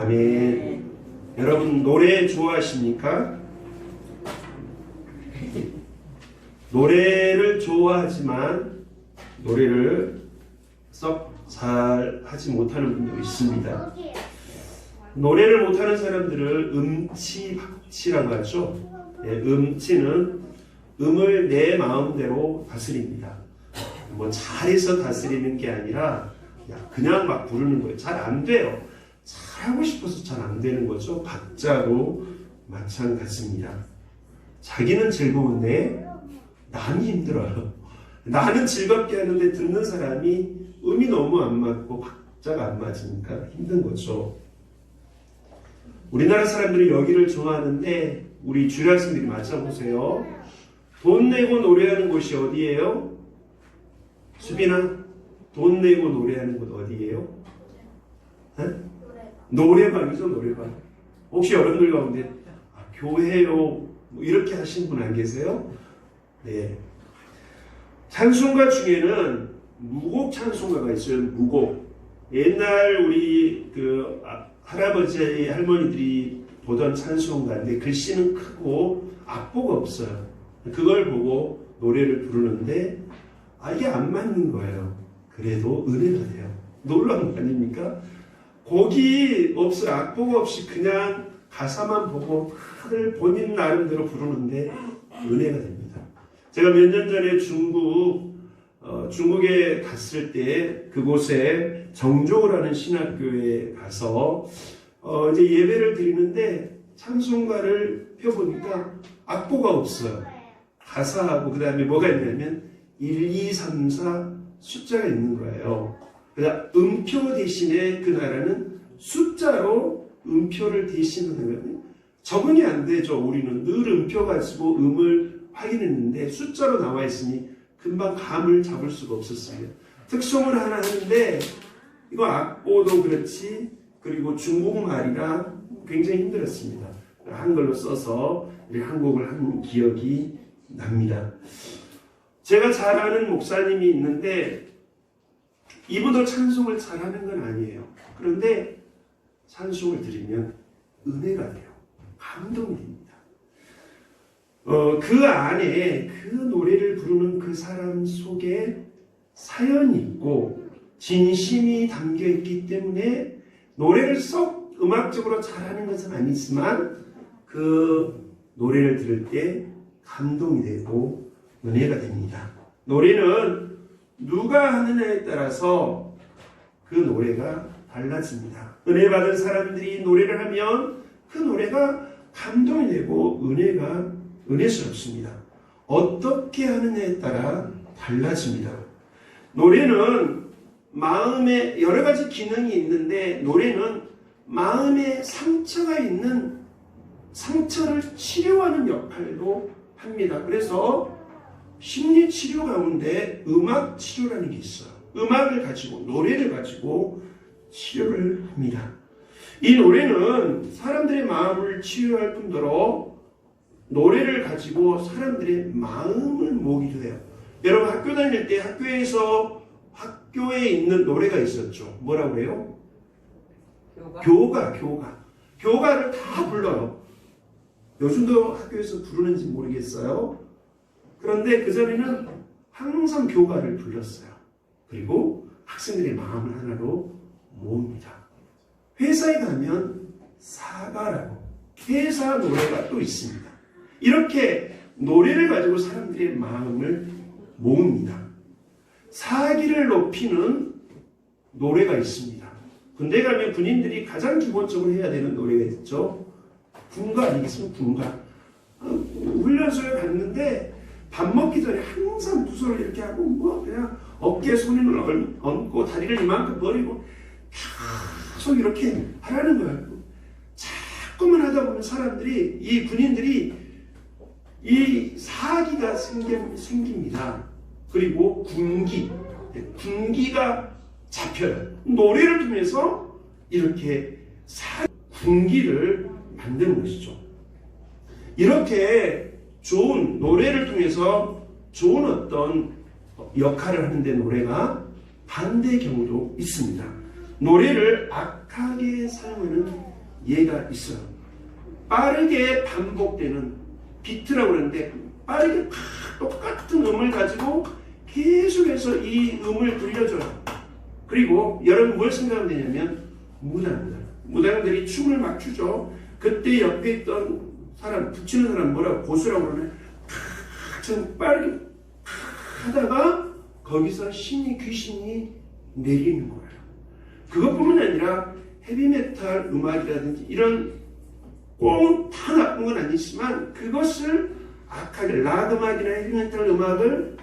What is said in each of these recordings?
아멘. 여러분 노래 좋아하십니까? 노래를 좋아하지만 노래를 썩 잘 하지 못하는 분도 있습니다. 노래를 못하는 사람들을 음치박치라고 하죠. 네, 음치는 음을 내 마음대로 다스립니다. 뭐 잘해서 다스리는 게 아니라 그냥 막 부르는 거예요. 잘 안 돼요. 잘하고 싶어서 잘 안 되는 거죠. 박자도 마찬가지입니다. 자기는 즐거운데 남이 힘들어요. 나는 즐겁게 하는데 듣는 사람이 음이 너무 안 맞고 박자가 안 맞으니까 힘든 거죠. 우리나라 사람들이 여기를 좋아하는데 우리 주일학생들이 맞춰보세요. 돈 내고 노래하는 곳이 어디예요? 수빈아, 돈 내고 노래하는 곳 어디예요? 네? 노래방이죠, 노래방. 혹시 여러분들 가운데 교회요 뭐 이렇게 하신 분 안 계세요? 네. 찬송가 중에는 무곡 찬송가가 있어요. 무곡. 옛날 우리 할아버지 할머니들이 보던 찬송가인데 글씨는 크고 악보가 없어요. 그걸 보고 노래를 부르는데 이게 안 맞는 거예요. 그래도 은혜가 돼요. 놀라운 거 아닙니까? 곡이 없어요. 악보가 없이 그냥 가사만 보고 다들 본인 나름대로 부르는데 은혜가 됩니다. 제가 몇 년 전에 중국에 갔을 때 그곳에 정조라는 신학교에 가서 이제 예배를 드리는데 찬송가를 펴보니까 악보가 없어요. 가사하고 그 다음에 뭐가 있냐면 1, 2, 3, 4 숫자가 있는 거예요. 그러니까 음표 대신에 그 나라는 숫자로 음표를 대신하는 거예요. 적응이 안 되죠. 우리는 늘 음표 가지고 음을 확인했는데 숫자로 나와 있으니 금방 감을 잡을 수가 없었습니다. 특송을 하나 하는데 이거 악보도 그렇지 그리고 중국말이라 굉장히 힘들었습니다. 한글로 써서 한 곡을 한 기억이 납니다. 제가 잘 아는 목사님이 있는데 이분도 찬송을 잘하는 건 아니에요. 그런데 찬송을 들으면 은혜가 돼요. 감동이 됩니다. 그 안에 그 노래를 부르는 그 사람 속에 사연이 있고 진심이 담겨 있기 때문에 노래를 썩 음악적으로 잘하는 것은 아니지만 그 노래를 들을 때 감동이 되고 은혜가 됩니다. 노래는 누가 하느냐에 따라서 그 노래가 달라집니다. 은혜 받은 사람들이 노래를 하면 그 노래가 감동이 되고 은혜스럽습니다. 어떻게 하느냐에 따라 달라집니다. 노래는 마음에 여러 가지 기능이 있는데 노래는 마음에 상처가 있는 상처를 치료하는 역할도 합니다. 그래서 심리치료 가운데 음악치료라는 게 있어요. 음악을 가지고 노래를 가지고 치료를 합니다. 이 노래는 사람들의 마음을 치유할 뿐더러 노래를 가지고 사람들의 마음을 모으기도 해요. 여러분 학교 다닐 때 학교에서 학교에 있는 노래가 있었죠. 뭐라고 해요? 교가를 다 불러요. 요즘도 학교에서 부르는지 모르겠어요. 그런데 그전에는 항상 교가를 불렀어요. 그리고 학생들의 마음을 하나로 모읍니다. 회사에 가면 사가라고 회사 노래가 또 있습니다. 이렇게 노래를 가지고 사람들의 마음을 모읍니다. 사기를 높이는 노래가 있습니다. 군대 가면 군인들이 가장 기본적으로 해야 되는 노래가 있죠. 군가 아니겠습니까? 군가. 훈련소에 갔는데 밥 먹기 전에 항상 두 손을 이렇게 하고 뭐 그냥 어깨에 손을 얹고 다리를 이만큼 버리고 계속 이렇게 하라는 거예요. 자꾸만 하다 보면 사람들이 이 군인들이 이 사기가 생깁니다. 그리고 군기가 잡혀요. 노래를 통해서 이렇게 군기를 만드는 것이죠. 이렇게 좋은 노래를 통해서 좋은 어떤 역할을 하는데 노래가 반대의 경우도 있습니다. 노래를 악하게 사용하는 예가 있어요. 빠르게 반복되는 비트라고 그러는데 빠르게 똑같은 음을 가지고 계속해서 이 음을 들려줘요. 그리고 여러분 뭘 생각하면 되냐면 무당들이 춤을 막 추죠. 그때 옆에 있던 사람, 붙이는 사람 뭐라고 고수라고 그러네. 좀 빠르게 하다가 거기서 귀신이 내리는 거예요. 그것뿐만 아니라 헤비메탈 음악이라든지 이런 꼭 다 나쁜 건 아니지만 그것을 악하게 락 음악이나 헤비메탈 음악을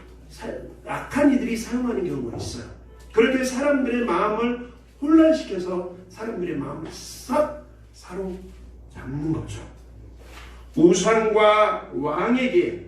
악한 이들이 사용하는 경우가 있어요. 그렇게 사람들의 마음을 혼란시켜서 사람들의 마음을 싹 사로잡는 거죠. 우상과 왕에게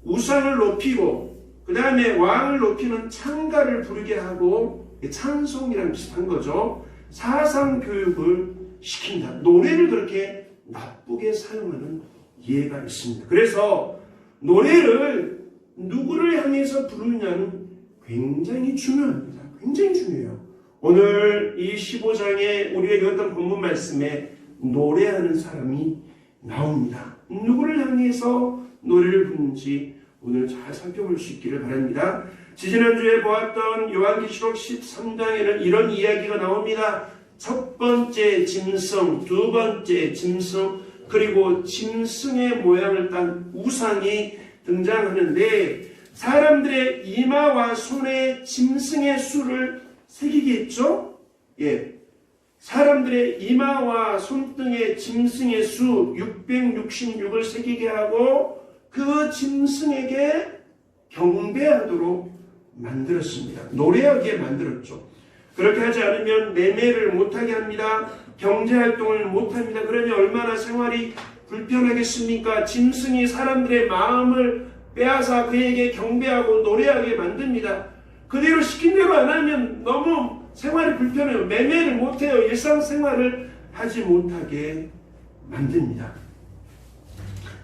우상을 높이고 그 다음에 왕을 높이는 찬가를 부르게 하고 찬송이랑 비슷한 거죠. 사상 교육을 시킨다. 노래를 그렇게 나쁘게 사용하는 예가 있습니다. 그래서 노래를 누구를 향해서 부르느냐는 굉장히 중요합니다. 굉장히 중요해요. 오늘 이 15장에 우리가 읽었던 본문 말씀에 노래하는 사람이 나옵니다. 누구를 향해서 노래를 부르는지 오늘 잘 살펴볼 수 있기를 바랍니다. 지지난주에 보았던 요한계시록 13장에는 이런 이야기가 나옵니다. 첫 번째 짐승, 두 번째 짐승, 그리고 짐승의 모양을 딴 우상이 등장하는데 사람들의 이마와 손에 짐승의 수를 새기게 했죠? 예. 사람들의 이마와 손등에 짐승의 수 666을 새기게 하고 그 짐승에게 경배하도록 만들었습니다. 노래하게 만들었죠. 그렇게 하지 않으면 매매를 못하게 합니다. 경제활동을 못합니다. 그러니 얼마나 생활이 불편하겠습니까? 짐승이 사람들의 마음을 빼앗아 그에게 경배하고 노래하게 만듭니다. 그대로 시킨 대로 안 하면 너무 생활이 불편해요. 매매를 못해요. 일상생활을 하지 못하게 만듭니다.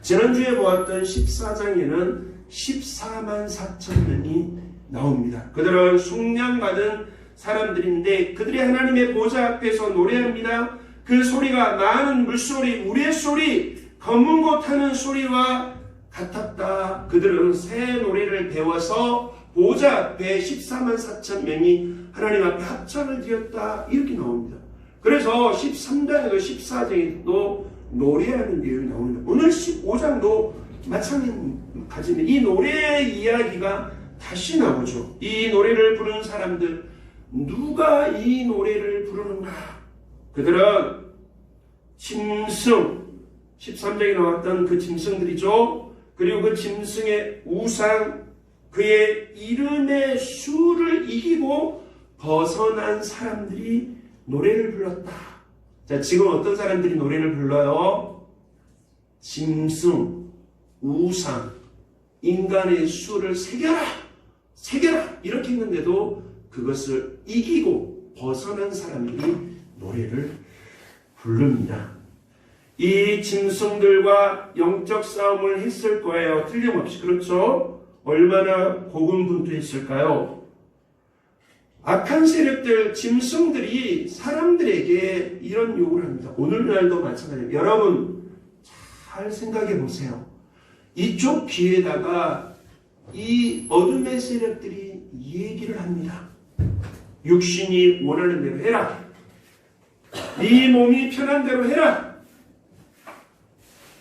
지난주에 보았던 14장에는 14만 4천 명이 나옵니다. 그들은 숙련받은 사람들인데 그들이 하나님의 보좌 앞에서 노래합니다. 그 소리가 나는 물소리, 우레 소리, 검은 고 타는 소리와 같았다. 그들은 새 노래를 배워서 보좌 앞에 14만 4천 명이 하나님 앞에 합창을 드렸다. 이렇게 나옵니다. 그래서 13장에도 14장에도 노래하는 내용이 나옵니다. 오늘 15장도 마찬가지입니다. 이 노래의 이야기가 다시 나오죠. 이 노래를 부르는 사람들, 누가 이 노래를 부르는가? 그들은 짐승, 13장에 나왔던 그 짐승들이죠. 그리고 그 짐승의 우상, 그의 이름의 수를 이기고 벗어난 사람들이 노래를 불렀다. 자, 지금 어떤 사람들이 노래를 불러요? 짐승, 우상, 인간의 수를 새겨라! 이렇게 했는데도 그것을 이기고 벗어난 사람들이 노래를 부릅니다. 이 짐승들과 영적 싸움을 했을 거예요. 틀림없이. 그렇죠? 얼마나 고군분투했을까요? 악한 세력들, 짐승들이 사람들에게 이런 욕을 합니다. 오늘날도 마찬가지예요. 여러분 잘 생각해 보세요. 이쪽 귀에다가 이 어둠의 세력들이 얘기를 합니다. 육신이 원하는 대로 해라. 네 몸이 편한 대로 해라.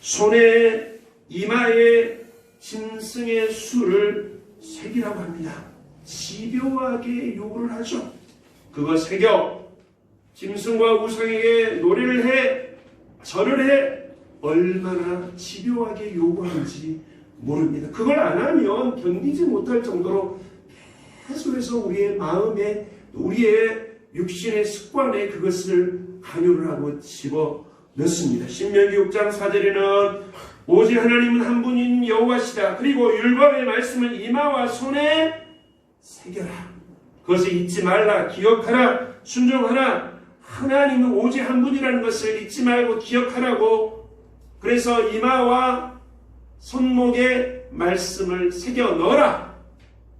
손에 이마에 짐승의 수를 새기라고 합니다. 집요하게 요구를 하죠. 그거 새겨. 짐승과 우상에게 노래를 해. 절을 해. 얼마나 집요하게 요구하는지 모릅니다. 그걸 안 하면 견디지 못할 정도로 계속해서 우리의 마음에, 우리의 육신의 습관에 그것을 강요를 하고 집어넣습니다. 신명기 6장 4절에는 오직 하나님은 한 분인 여호와시다. 그리고 율법의 말씀을 이마와 손에 새겨라. 그것을 잊지 말라. 기억하라. 순종하라. 하나님은 오직 한 분이라는 것을 잊지 말고 기억하라고. 그래서 이마와 손목에 말씀을 새겨 넣어라.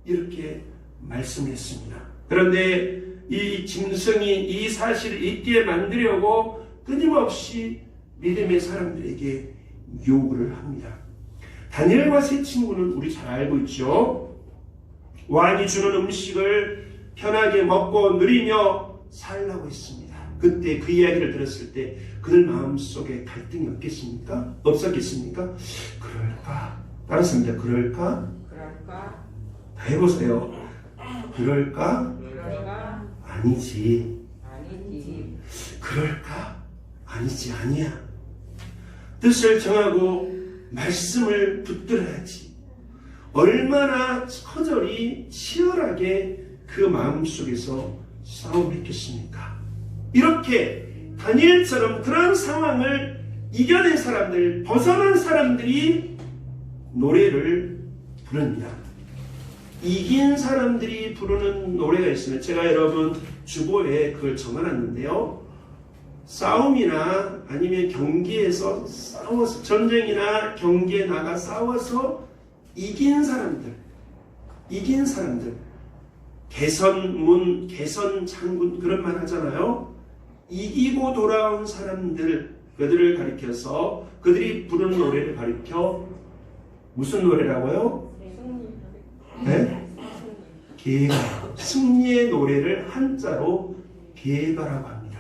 이렇게 말씀했습니다. 그런데 이 짐승이 이 사실을 잊게 만들려고 끊임없이 믿음의 사람들에게 요구를 합니다. 다니엘과 세 친구는 우리 잘 알고 있죠. 왕이 주는 음식을 편하게 먹고 누리며 살라고 했습니다. 그때 그 이야기를 들었을 때 그들 마음속에 갈등이 없겠습니까? 없었겠습니까? 그럴까? 따라서입니다. 그럴까? 그럴까? 다 해보세요. 그럴까? 그럴까? 아니지. 아니지. 그럴까? 아니지. 아니야. 뜻을 정하고 말씀을 붙들어야지. 얼마나 처절히 치열하게 그 마음속에서 싸움을 했겠습니까? 이렇게 다니엘처럼 그런 상황을 이겨낸 사람들, 벗어난 사람들이 노래를 부릅니다. 이긴 사람들이 부르는 노래가 있으면 제가 여러분 주보에 그걸 적어놨는데요. 싸움이나 아니면 경기에서 싸워서 전쟁이나 경기에 나가 싸워서 이긴 사람들 개선문, 개선장군 그런 말 하잖아요. 이기고 돌아온 사람들 그들을 가리켜서 그들이 부르는 노래를 가리켜 무슨 노래라고요? 네? 계가 승리의 노래를 한자로 계가라고 합니다.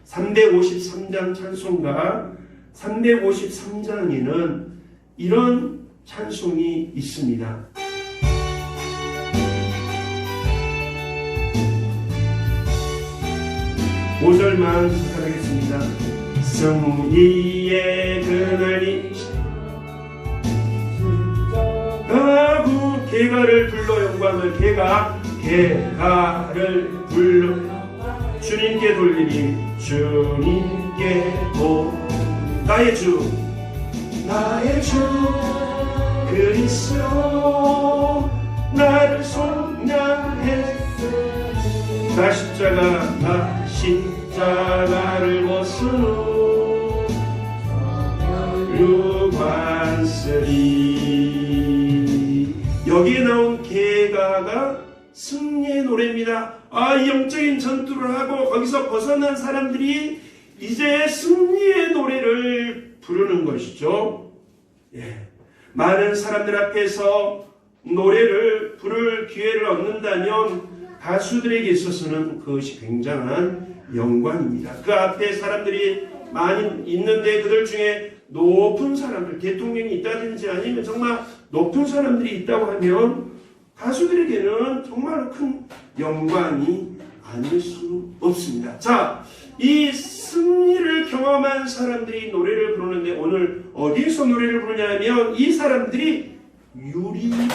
353장 찬송가 353장에는 이런 찬송이 있습니다. 5절만 부탁하겠습니다. 승리의 그날이 하고 계가를 불러 영광을 계가를 불러 주님께 돌리니 주님께 나의 주 그리스도 나를 속량했으니 나 십자가를 벗으노 유관쓰리. 여기에 나온 계가가 승리의 노래입니다. 이 영적인 전투를 하고 거기서 벗어난 사람들이 이제 승리의 노래를 부르는 것이죠. 예. 많은 사람들 앞에서 노래를 부를 기회를 얻는다면 가수들에게 있어서는 그것이 굉장한 영광입니다. 그 앞에 사람들이 많이 있는데 그들 중에 높은 사람들, 대통령이 있다든지 아니면 정말 높은 사람들이 있다고 하면 가수들에게는 정말 큰 영광이 아닐 수 없습니다. 자, 이 승리를 경험한 사람들이 노래를 부르는데 오늘 어디에서 노래를 부르냐면 이 사람들이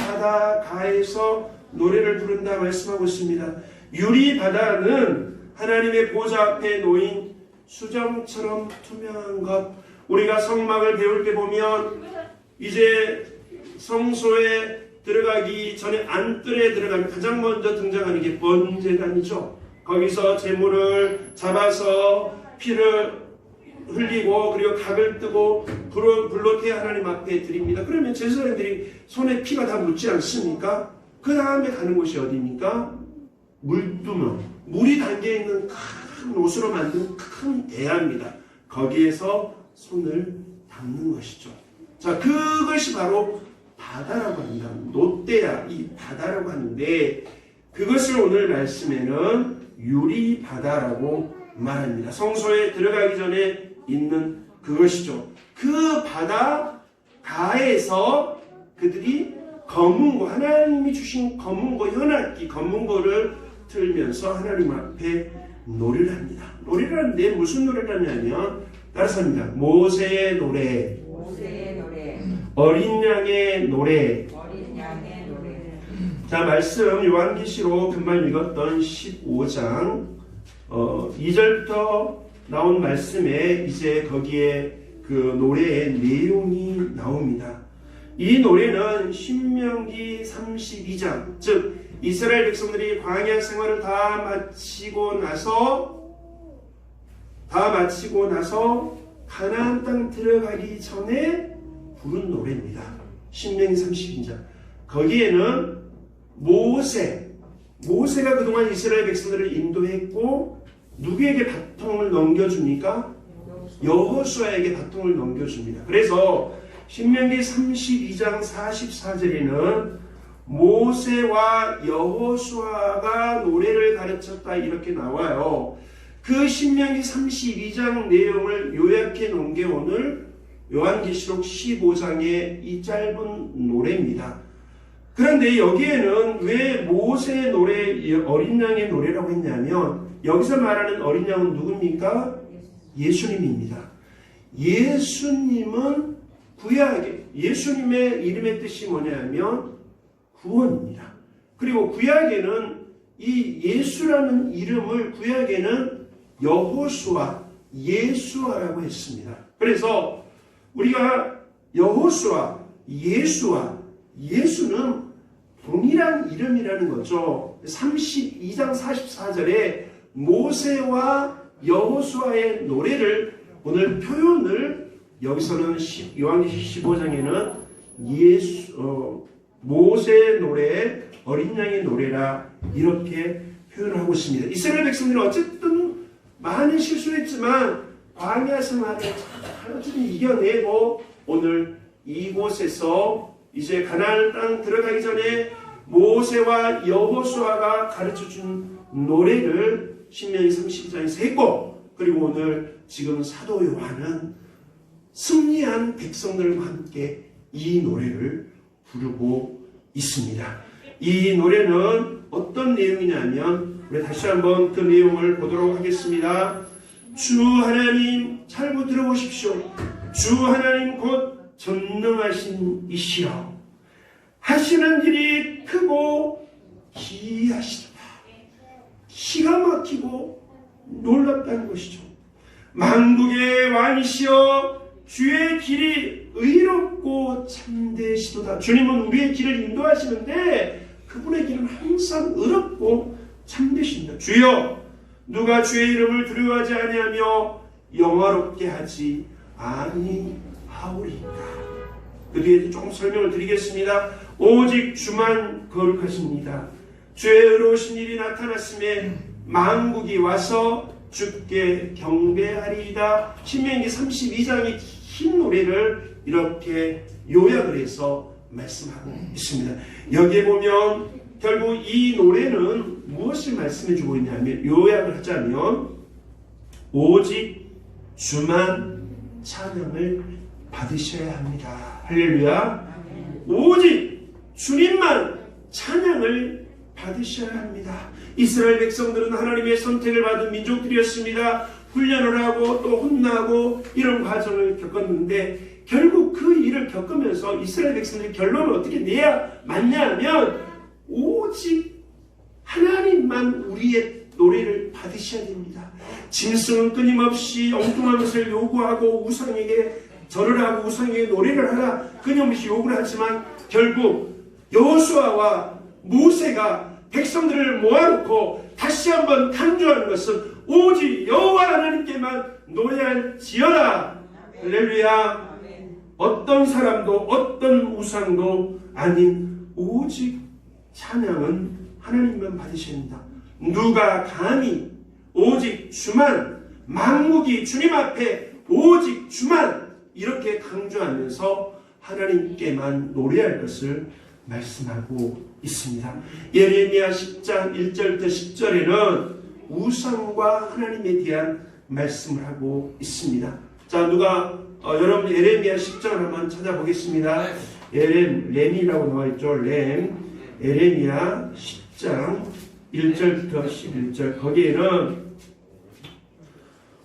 유리바다가에서 노래를 부른다 말씀하고 있습니다. 유리바다는 하나님의 보좌 앞에 놓인 수정처럼 투명한 것. 우리가 성막을 배울 때 보면 이제 성소에 들어가기 전에 안뜰에 들어가면 가장 먼저 등장하는 게 번제단이죠. 거기서 제물을 잡아서 피를 흘리고 그리고 각을 뜨고 불로 태 하나님 앞에 드립니다. 그러면 제사장들이 손에 피가 다 묻지 않습니까? 그 다음에 가는 곳이 어디입니까? 물두멍. 물이 담겨있는 큰 옷으로 만든 큰 대야입니다. 거기에서 손을 담는 것이죠. 자, 그것이 바로 바다라고 합니다. 노대야, 이 바다라고 하는데 그것을 오늘 말씀에는 유리바다라고 말합니다. 성소에 들어가기 전에 있는 그것이죠. 그 바다가에서 그들이 검은고, 하나님이 주신 검은고, 현악기 검은고를 틀면서 하나님 앞에 노래를 합니다. 노래를 하는데 무슨 노래를 하냐면 따라서 합니다. 모세의 노래, 어린 양의 노래. 자, 말씀 요한계시록 금방 읽었던 15장 2절부터 나온 말씀에 이제 거기에 그 노래의 내용이 나옵니다. 이 노래는 신명기 32장, 즉 이스라엘 백성들이 광야 생활을 다 마치고 나서 가나안 땅 들어가기 전에 부른 노래입니다. 신명기 32장. 거기에는 모세가 그동안 이스라엘 백성들을 인도했고 누구에게 바통을 넘겨줍니까? 여호수아에게 바통을 넘겨줍니다. 그래서 신명기 32장 44절에는 모세와 여호수아가 노래를 가르쳤다 이렇게 나와요. 그 신명기 32장 내용을 요약해 놓은 게 오늘 요한계시록 15장의 이 짧은 노래입니다. 그런데 여기에는 왜 모세의 노래, 어린 양의 노래라고 했냐면 여기서 말하는 어린 양은 누굽니까? 예수님입니다. 예수님은 구약에, 예수님의 이름의 뜻이 뭐냐면 구원입니다. 그리고 구약에는 이 예수라는 이름을 구약에는 여호수아, 예수아라고 했습니다. 그래서 우리가 여호수아, 예수아, 예수는 동일한 이름이라는 거죠. 32장 44절에 모세와 여호수아의 노래를 오늘 표현을 여기서는 요한계시록 15장에는 모세의 노래, 어린 양의 노래라 이렇게 표현하고 있습니다. 이스라엘 백성들은 어쨌든 많은 실수했지만 광야 생활을 잘 이겨내고 오늘 이곳에서 이제 가나안 땅 들어가기 전에 모세와 여호수아가 가르쳐준 노래를 신명기 32장에서 했고, 그리고 오늘 지금 사도 요한은 승리한 백성들과 함께 이 노래를 부르고 있습니다. 이 노래는 어떤 내용이냐면 우리 다시 한번 그 내용을 보도록 하겠습니다. 주 하나님 잘 들어보십시오. 주 하나님 곧 전능하신 이시여 하시는 일이 크고 기이하시다. 기가 막히고 놀랍다는 것이죠. 만국의 왕이시여 주의 길이 의롭고 참되시도다. 주님은 우리의 길을 인도하시는데 그분의 길은 항상 의롭고 참되십니다. 주여 누가 주의 이름을 두려워하지 아니하며 영화롭게 하지 아니하오리까. 그 뒤에 조금 설명을 드리겠습니다. 오직 주만 거룩하십니다. 주의 의로우신 일이 나타났음에 만국이 와서 주께 경배하리이다. 신명기 32장의 흰 노래를 이렇게 요약을 해서 말씀하고 있습니다. 여기에 보면 결국 이 노래는 무엇을 말씀해 주고 있냐면, 요약을 하자면 오직 주만 찬양을 받으셔야 합니다. 할렐루야. 오직 주님만 찬양을 받으셔야 합니다. 이스라엘 백성들은 하나님의 선택을 받은 민족들이었습니다. 훈련을 하고 또 혼나고 이런 과정을 겪었는데 결국 그 일을 겪으면서 이스라엘 백성들이 결론을 어떻게 내야 맞냐 하면 오직 하나님만 우리의 노래를 받으셔야 됩니다. 짐승은 끊임없이 엉뚱한 것을 요구하고 우상에게 절을 하고 우상에게 노래를 하라 끊임없이 요구를 하지만 결국 여호수아와 모세가 백성들을 모아놓고 다시 한번 강조하는 것은 오직 여호와 하나님께만 노래할지어다. 할렐루야. 어떤 사람도 어떤 우상도 아닌 오직 찬양은 하나님만 받으셔야 합니다. 누가 감히 오직 주만, 만국이 주님 앞에 오직 주만 이렇게 강조하면서 하나님께만 노래할 것을 말씀하고 있습니다. 예레미야 10장 1절부터 10절에는 우상과 하나님에 대한 말씀을 하고 있습니다. 자, 여러분 예레미야 10장을 한번 찾아보겠습니다. 렘이라고 나와있죠. 예레미야 10장 1절부터 11절 거기에는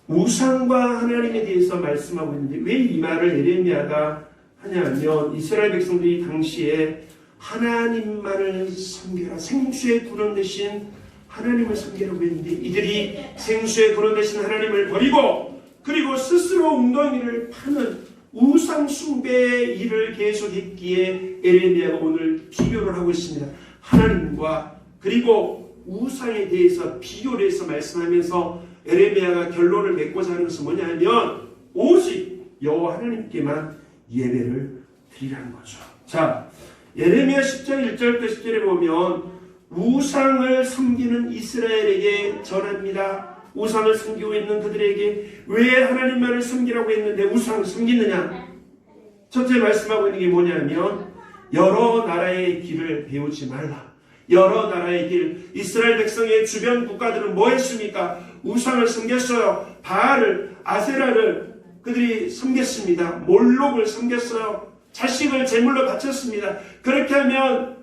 우상과 하나님에 대해서 말씀하고 있는데 왜 이 말을 예레미야가 하냐면 이스라엘 백성들이 당시에 하나님만을 섬겨라, 생수의 근원 되신 하나님을 섬기라고 했는데 이들이 생수의 근원 되신 하나님을 버리고 그리고 스스로 웅덩이를 파는 우상 숭배의 일을 계속했기에 예레미야가 오늘 비교를 하고 있습니다. 하나님과 그리고 우상에 대해서 비교를 해서 말씀하면서 예레미야가 결론을 맺고자 하는 것은 뭐냐면 오직 여호와 하나님께만 예배를 드리라는 거죠. 자, 예레미야 10장 1절부터 10절에 보면 우상을 섬기는 이스라엘에게 전합니다. 우상을 섬기고 있는 그들에게 왜 하나님만을 섬기라고 했는데 우상을 섬기느냐? 첫째 말씀하고 있는 게 뭐냐면 여러 나라의 길을 배우지 말라. 여러 나라의 길. 이스라엘 백성의 주변 국가들은 뭐 했습니까? 우상을 섬겼어요. 바알을, 아세라를 그들이 섬겼습니다. 몰록을 섬겼어요. 자식을 제물로 바쳤습니다. 그렇게 하면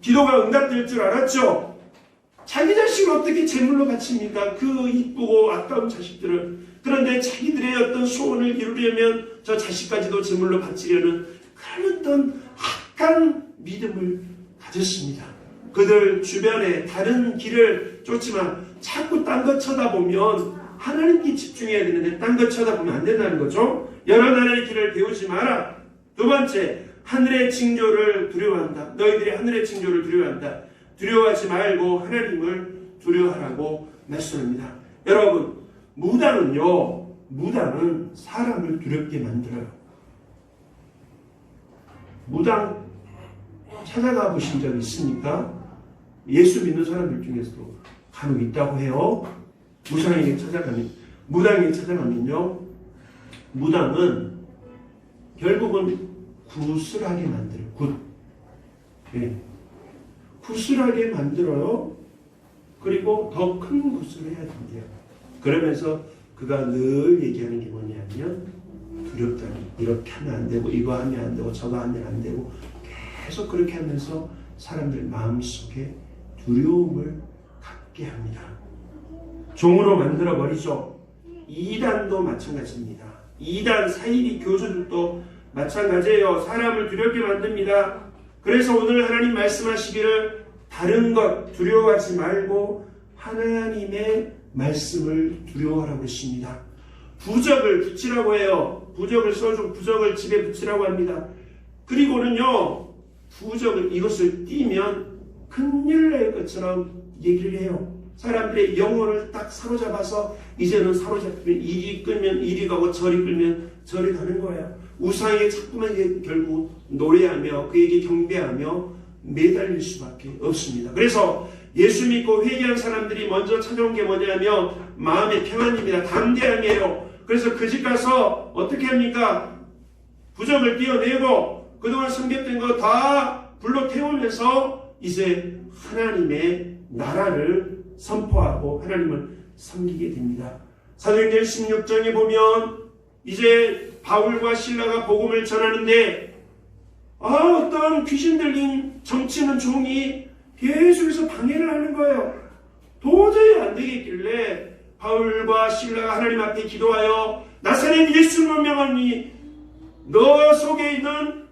기도가 응답될 줄 알았죠. 자기 자식을 어떻게 제물로 바칩니까? 그 이쁘고 아까운 자식들을. 그런데 자기들의 어떤 소원을 이루려면 저 자식까지도 제물로 바치려는 그런 어떤 악한 믿음을 가졌습니다. 그들 주변에 다른 길을 쫓지만 자꾸 딴 것 쳐다보면 하나님께 집중해야 되는데 딴 것 쳐다보면 안 된다는 거죠. 여러 나라의 길을 배우지 마라. 두 번째, 하늘의 징조를 두려워한다. 너희들이 하늘의 징조를 두려워한다. 두려워하지 말고 하나님을 두려워하라고 말씀합니다. 여러분, 무당은 사람을 두렵게 만들어요. 무당 찾아가 보신 적 있습니까? 예수 믿는 사람들 중에서도 간혹 있다고 해요. 무당에게 찾아가면요. 무당은 결국은 굿을 하게 만들어요. 굿. 네. 굿을 하게 만들어요. 그리고 더 큰 굿을 해야 된대요. 그러면서 그가 늘 얘기하는 게 뭐냐면 두렵다니. 이렇게 하면 안 되고 이거 하면 안 되고 저거 하면 안 되고 계속 그렇게 하면서 사람들 마음속에 두려움을 갖게 합니다. 종으로 만들어버리죠. 이단도 마찬가지입니다. 이단 사이비 교주들도 마찬가지예요. 사람을 두렵게 만듭니다. 그래서 오늘 하나님 말씀하시기를 다른 것 두려워하지 말고 하나님의 말씀을 두려워하라고 했습니다. 부적을 붙이라고 해요. 부적을 써주고 부적을 집에 붙이라고 합니다. 그리고는요, 부적을 이것을 띄면 큰일 날 것처럼 얘기를 해요. 사람들의 영혼을 딱 사로잡아서 이제는 사로잡히면 이리 끌면 이리 가고 저리 끌면 저리 가는 거예요. 우상에게 자꾸만 결국 노래하며 그에게 경배하며 매달릴 수밖에 없습니다. 그래서 예수 믿고 회개한 사람들이 먼저 찾아온 게 뭐냐면 마음의 평안입니다. 담대함이에요. 그래서 그 집 가서 어떻게 합니까? 부적을 띄어내고 그동안 섬겼던 거 다 불러 태우면서 이제 하나님의 나라를 선포하고 하나님을 섬기게 됩니다. 사도행전 16장에 보면 이제 바울과 실라가 복음을 전하는데 어떤 귀신 들린 정치는 종이 계속해서 방해를 하는 거예요. 도저히 안 되겠길래 바울과 실라가 하나님 앞에 기도하여 나사렛 예수를 명하니 너 속에 있는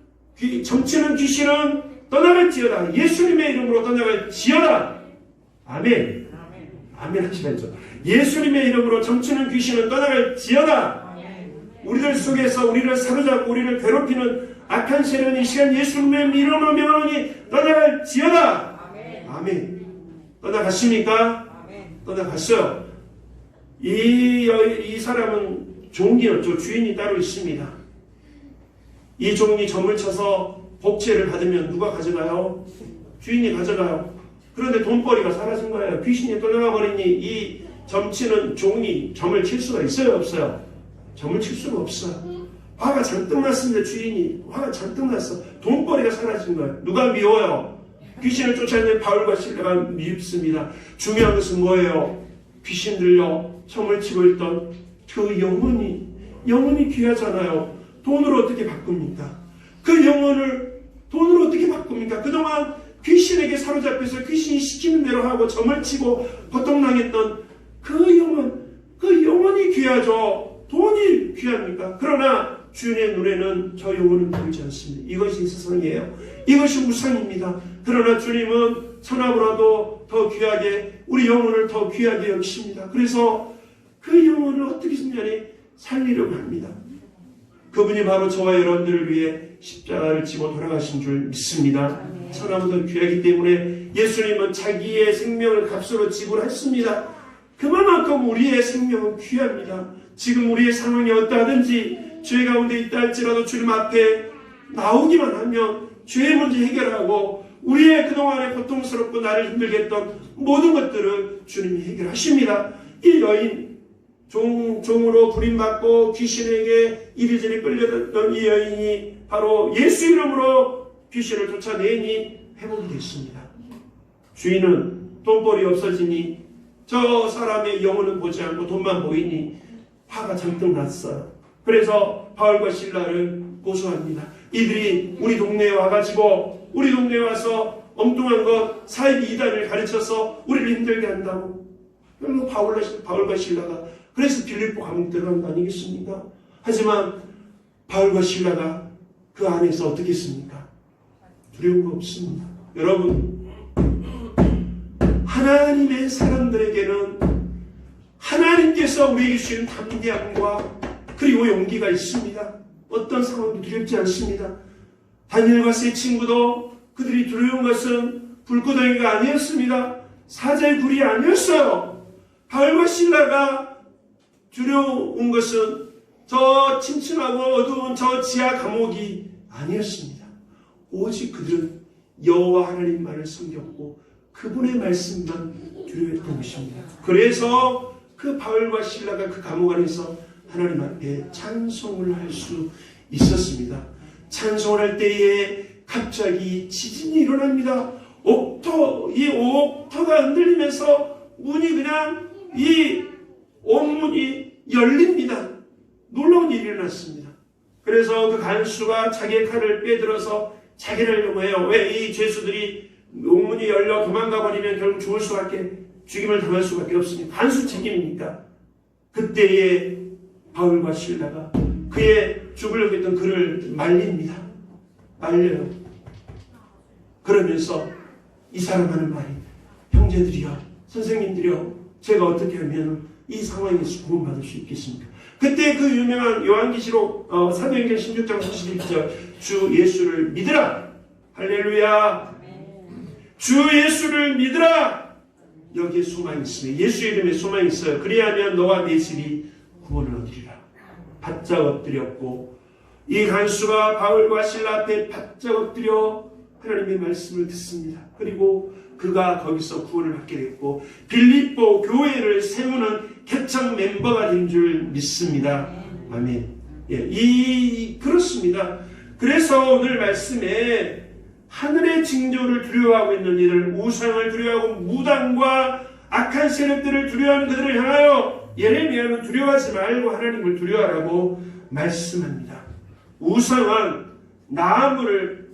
정치는 귀신은 떠나갈지어다. 예수님의 이름으로 떠나갈지어다. 아멘. 아멘 하시면서 예수님의 이름으로 정치는 귀신은 떠나갈지어다. 우리들 속에서 우리를 사로잡고 우리를 괴롭히는 악한 세력이 이 시간 예수님의 이름으로 명하니 떠나갈지어다. 아멘. 떠나갔습니까? 떠나갔어요. 이 사람은 종이었죠. 주인이 따로 있습니다. 이 종이 점을 쳐서 복채를 받으면 누가 가져가요? 주인이 가져가요. 그런데 돈벌이가 사라진 거예요. 귀신이 떠나가 버리니 이 점치는 종이 점을 칠 수가 있어요? 없어요? 점을 칠 수가 없어요. 화가 잔뜩 났습니다. 주인이 화가 잔뜩 났어. 돈벌이가 사라진 거예요. 누가 미워요? 귀신을 쫓아내는 바울과 실라가 밉습니다. 중요한 것은 뭐예요? 귀신들요 점을 치고 있던 그 영혼이 귀하잖아요. 돈으로 어떻게 바꿉니까? 그 영혼을 돈으로 어떻게 바꿉니까? 그동안 귀신에게 사로잡혀서 귀신이 시키는 대로 하고 점을 치고 고통당했던 그 영혼이 귀하죠. 돈이 귀합니까? 그러나 주인의 눈에는 저 영혼은 보이지 않습니다. 이것이 세상이에요. 이것이 우상입니다. 그러나 주님은 천하보다도 더 귀하게 우리 영혼을 더 귀하게 여기십니다. 그래서 그 영혼을 어떻게 살리려고 합니다. 그분이 바로 저와 여러분들을 위해 십자가를 지고 돌아가신 줄 믿습니다. 천하보다 귀하기 때문에 예수님은 자기의 생명을 값으로 지불했습니다. 그만큼 우리의 생명은 귀합니다. 지금 우리의 상황이 어떠하든지 죄 가운데 있다 할지라도 주님 앞에 나오기만 하면 죄 문제 해결하고 우리의 그동안의 고통스럽고 나를 힘들게 했던 모든 것들을 주님이 해결하십니다. 이 여인, 종으로 부림받고 귀신에게 이리저리 끌려갔던 이 여인이 바로 예수 이름으로 귀신을 쫓아내니 회복이 됐습니다. 주인은 돈벌이 없어지니 저 사람의 영혼은 보지 않고 돈만 보이니 화가 잔뜩 났어요. 그래서 바울과 실라를 고소합니다. 이들이 우리 동네에 와가지고 우리 동네에 와서 엉뚱한 것 사이비 이단을 가르쳐서 우리를 힘들게 한다고. 결국 바울과 실라가 그래서 빌립보 감옥 들어간 거 아니겠습니까? 하지만 바울과 실라가 그 안에서 어떻게 했습니까? 두려운 거 없습니다. 여러분, 하나님의 사람들에게는 하나님께서 우리에게 주신 담대함과 그리고 용기가 있습니다. 어떤 상황도 두렵지 않습니다. 다니엘과 세 친구도 그들이 두려운 것은 불구덩이가 아니었습니다. 사자의 굴이 아니었어요. 바울과 실라가 두려운 것은 저 침침하고 어두운 저 지하 감옥이 아니었습니다. 오직 그들은 여호와 하나님만을 섬겼고 그분의 말씀만 두려워했던 것입니다. 그래서 그 바울과 실라가 그 감옥 안에서 하나님 앞에 찬송을 할 수 있었습니다. 찬송을 할 때에 갑자기 지진이 일어납니다. 이 옥터가 흔들리면서 문이 그냥 이 옥문이 열립니다. 놀라운 일이 일어났습니다. 그래서 그 간수가 자기의 칼을 빼들어서 자기를 용해요. 왜 이 죄수들이 옥문이 열려 도망가 버리면 결국 죽임을 당할 수밖에 없습니다. 간수 책임이니까. 그때에 바울과 실라가 그의 죽으려고 했던 그를 말립니다. 말려요. 그러면서 이 사람 하는 말이 형제들이여, 선생님들이여, 제가 어떻게 하면 이 상황에서 구원받을 수 있겠습니까? 그때 그 유명한 요한계시록 사도행전 16장 41절 주 예수를 믿으라. 할렐루야. 주 예수를 믿으라. 여기에 소망이 있습니다. 예수 이름에 소망이 있어요. 그리하면 너와 네 집이 구원을 얻으리라. 바짝 엎드렸고 이 간수가 바울과 실라 앞에 바짝 엎드려 하나님의 말씀을 듣습니다. 그리고 그가 거기서 구원을 받게 됐고 빌립보 교회를 세우는 개척 멤버가 된 줄 믿습니다. 아멘. 그렇습니다. 그래서 오늘 말씀에 하늘의 징조를 두려워하고 있는 이들, 우상을 두려워하고 무당과 악한 세력들을 두려워하는 그들을 향하여 예레미야는 두려워하지 말고 하나님을 두려워하라고 말씀합니다. 우상은 나무를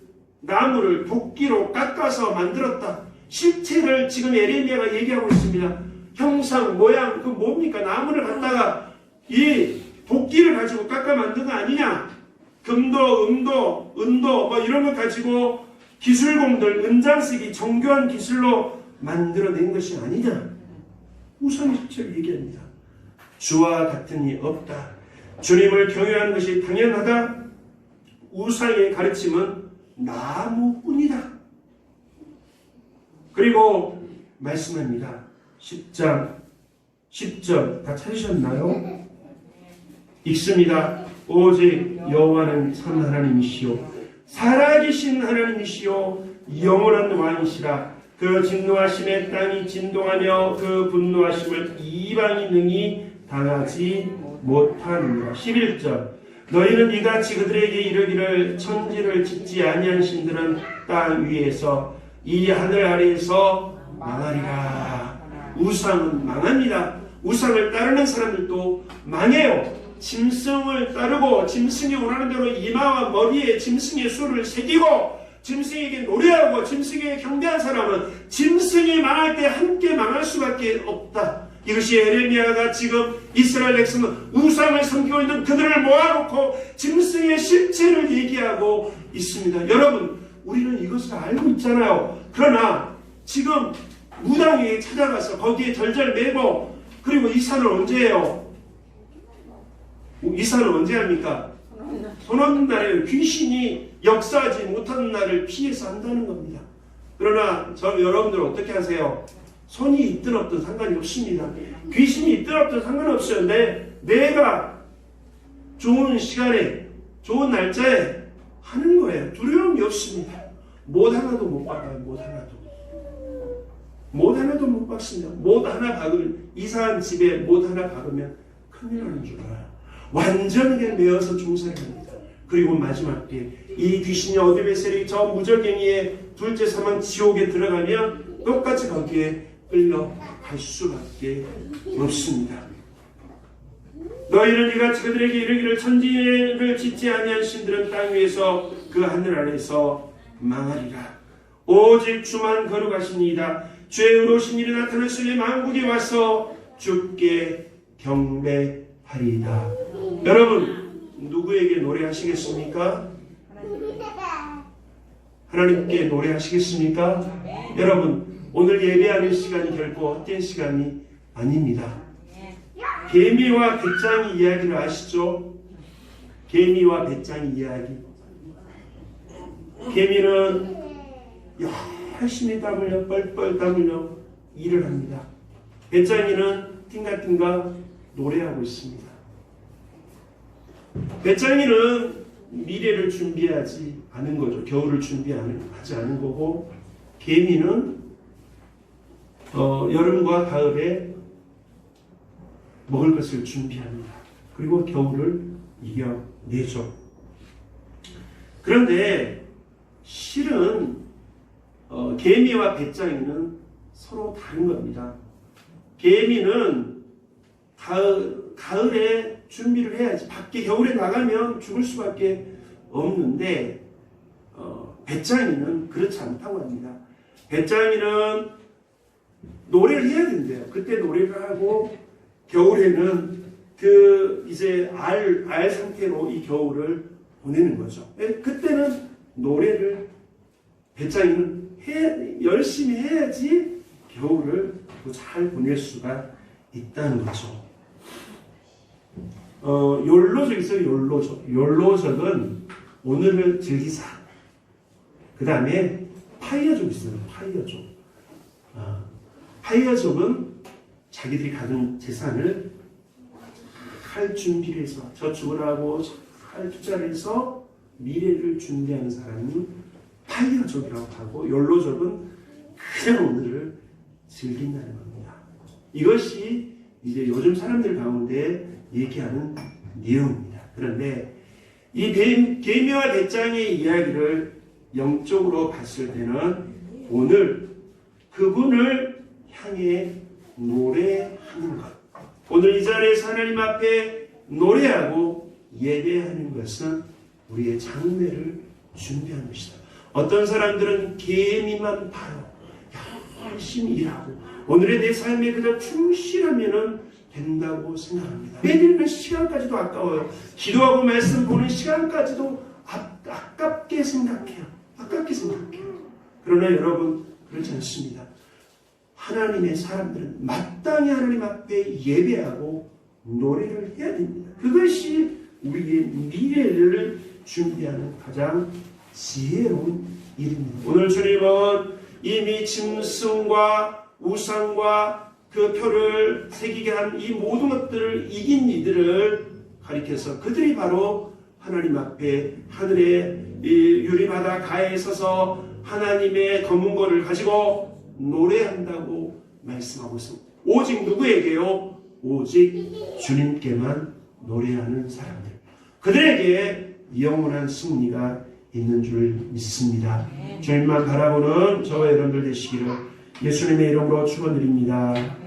도끼로 깎아서 만들었다. 실체를 지금 예레미야가 얘기하고 있습니다. 형상, 모양, 그 뭡니까? 나무를 갖다가 이 도끼를 가지고 깎아 만든 거 아니냐? 금도, 은도, 뭐 이런 거 가지고 기술공들, 은장쓰기, 정교한 기술로 만들어낸 것이 아니냐? 우상의 실체를 얘기합니다. 주와 같은 이 없다. 주님을 경외하는 것이 당연하다. 우상의 가르침은 나무뿐이다. 그리고 말씀합니다. 10절 다 찾으셨나요? 읽습니다. 오직 여호와는 참 하나님이시요 살아계신 하나님이시요 영원한 왕이시라. 그 진노하심에 땅이 진동하며 그 분노하심을 이방이 능히 당하지 못하느니라. 11절 너희는 이같이 그들에게 이르기를 천지를 짓지 아니한 신들은 땅 위에서 이 하늘 아래에서 망하리라. 우상은 망합니다. 우상을 따르는 사람들도 망해요. 짐승을 따르고 짐승이 원하는 대로 이마와 머리에 짐승의 수를 새기고 짐승에게 노래하고 짐승에게 경배한 사람은 짐승이 망할 때 함께 망할 수밖에 없다. 이것이 예레미야가 지금 이스라엘 백성은 우상을 섬기고 있는 그들을 모아놓고 짐승의 실체를 얘기하고 있습니다. 여러분, 우리는 이것을 알고 있잖아요. 그러나 지금 무당에 찾아가서 거기에 절절 매고 그리고 이사는 언제 해요? 이사는 언제 합니까? 손 없는 날에 귀신이 역사하지 못하는 날을 피해서 한다는 겁니다. 그러나 여러분들 어떻게 하세요? 손이 있든 없든 상관이 없습니다. 귀신이 있든 없든 상관없어요. 내가 좋은 시간에 좋은 날짜에 하는 거예요. 두려움이 없습니다. 못 하나도 못 박아요. 못 하나도 못 박습니다. 못 하나 박으면, 이상한 집에 못 하나 박으면 큰일 나는 줄 알아요. 완전하게 메어서 중살이 합니다. 그리고 마지막 때 이 귀신이 어둠의 세력이 저 무적갱이의 둘째 사망 지옥에 들어가면 똑같이 거기에 끌려갈 수밖에 없습니다. 너희는 이같이 그들에게 이르기를 천지를 짓지 아니한 신들은 땅 위에서 그 하늘 아래서 망하리라. 오직 주만 거룩하시니이다. 주의 의로우신 일이 나타났으니 만국에 와서 주께 경배하리이다. 여러분, 누구에게 노래하시겠습니까? 하나님께 노래하시겠습니까? 여러분, 오늘 예배하는 시간이 결코 헛된 시간이 아닙니다. 개미와 배짱이 이야기를 아시죠? 개미와 배짱이 이야기. 개미는 열심히 땀 흘려 뻘뻘 땀 흘려 일을 합니다. 배짱이는 띵가띵가 노래하고 있습니다. 배짱이는 미래를 준비하지 않은 거죠. 겨울을 준비하지 않은 거고, 개미는 여름과 가을에 먹을 것을 준비합니다. 그리고 겨울을 이겨내죠. 그런데 실은 개미와 배짱이는 서로 다른 겁니다. 개미는 가을에 준비를 해야지. 밖에 겨울에 나가면 죽을 수밖에 없는데 배짱이는 그렇지 않다고 합니다. 배짱이는 노래를 해야 된대요. 그때 노래를 하고 겨울에는 이제 알 상태로 이 겨울을 보내는 거죠. 그때는 노래를 배짱이는 열심히 해야지 겨울을 잘 보낼 수가 있다는 거죠. 욜로족 있어요. 욜로족은 오늘을 즐기자. 그 다음에 파이어족 있어요. 파이어족은 자기들이 가진 재산을 할 준비를 해서 저축을 하고 할 투자를 해서 미래를 준비하는 사람이 파이어족이라고 하고, 욜로족은 그냥 오늘을 즐긴다는 겁니다. 이것이 이제 요즘 사람들 가운데 얘기하는 내용입니다. 그런데 이 개미와 배짱의 이야기를 영적으로 봤을 때는 오늘 그분을 향해 노래하는 것, 오늘 이 자리에서 하나님 앞에 노래하고 예배하는 것은 우리의 장래를 준비하는 것이다. 어떤 사람들은 개미만 봐요. 열심히 일하고 오늘의 내 삶에 그저 충실하면은 된다고 생각합니다. 매일 시간까지도 아까워요. 기도하고 말씀 보는 시간까지도 아깝게 생각해요. 그러나 여러분, 그렇지 않습니다. 하나님의 사람들은 마땅히 하나님 앞에 예배하고 노래를 해야 됩니다. 그것이 우리의 미래를 준비하는 가장 지혜로운 일입니다. 오늘 주님은 이미 짐승과 우상과 그 표를 새기게 한 이 모든 것들을 이긴 이들을 가리켜서 그들이 바로 하나님 앞에 하늘의 유리바다 가에 서서 하나님의 검은고를 가지고 노래한다고 말씀하고 있습니다. 오직 누구에게요? 오직 주님께만 노래하는 사람들. 그들에게 영원한 승리가 있는 줄 믿습니다. 주님만 바라보는 저와 여러분들 되시기를 예수님의 이름으로 축원드립니다.